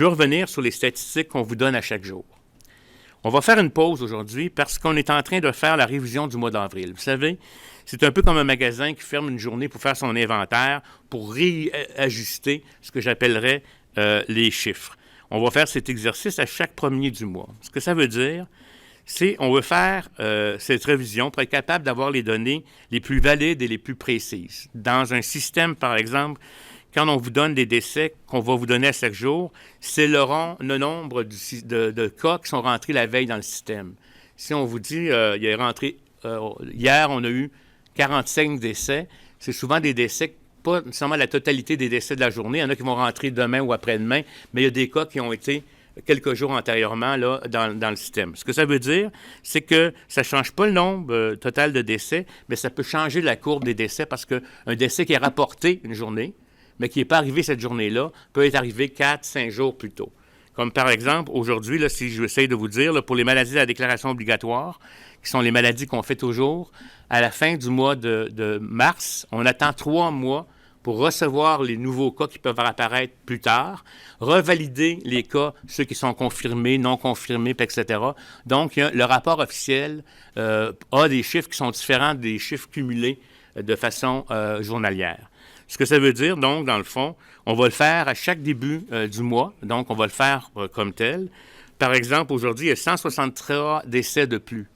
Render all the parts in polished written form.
Je vais revenir sur les statistiques qu'on vous donne à chaque jour. On va faire une pause aujourd'hui parce qu'on est en train de faire la révision du mois d'avril. Vous savez, c'est un peu comme un magasin qui ferme une journée pour faire son inventaire, pour réajuster ce que j'appellerais les chiffres. On va faire cet exercice à chaque premier du mois. Ce que ça veut dire, c'est qu'on veut faire cette révision pour être capable d'avoir les données les plus valides et les plus précises. Dans un système, par exemple, quand on vous donne des décès qu'on va vous donner à chaque jour, c'est le nombre de cas qui sont rentrés la veille dans le système. Si on vous dit, il est rentré, hier, on a eu 45 décès, c'est souvent des décès, pas nécessairement la totalité des décès de la journée. Il y en a qui vont rentrer demain ou après-demain, mais il y a des cas qui ont été quelques jours antérieurement là, dans le système. Ce que ça veut dire, c'est que ça ne change pas le nombre total de décès, mais ça peut changer la courbe des décès parce qu'un décès qui est rapporté une journée, mais qui n'est pas arrivé cette journée-là, peut être arrivé 4-5 jours plus tôt. Comme par exemple, aujourd'hui, là, si je essaie de vous dire, là, pour les maladies de la déclaration obligatoire, qui sont les maladies qu'on fait toujours, à la fin du mois de mars, on attend 3 mois pour recevoir les nouveaux cas qui peuvent apparaître plus tard, revalider les cas, ceux qui sont confirmés, non confirmés, etc. Donc, le rapport officiel a des chiffres qui sont différents des chiffres cumulés de façon journalière. Ce que ça veut dire, donc, dans le fond, on va le faire à chaque début du mois, donc on va le faire comme tel. Par exemple, aujourd'hui, il y a 163 décès de plus.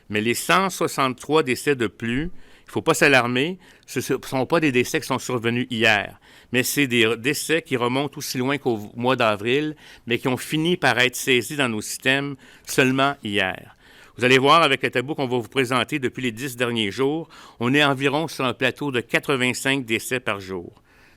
Mais les 163 décès de plus, il ne faut pas s'alarmer, ce ne sont pas des décès qui sont survenus hier, mais c'est des décès qui remontent aussi loin qu'au mois d'avril, mais qui ont fini par être saisis dans nos systèmes seulement hier. Vous allez voir avec le tableau qu'on va vous présenter depuis les 10 derniers jours, on est environ sur un plateau de 85 décès par jour.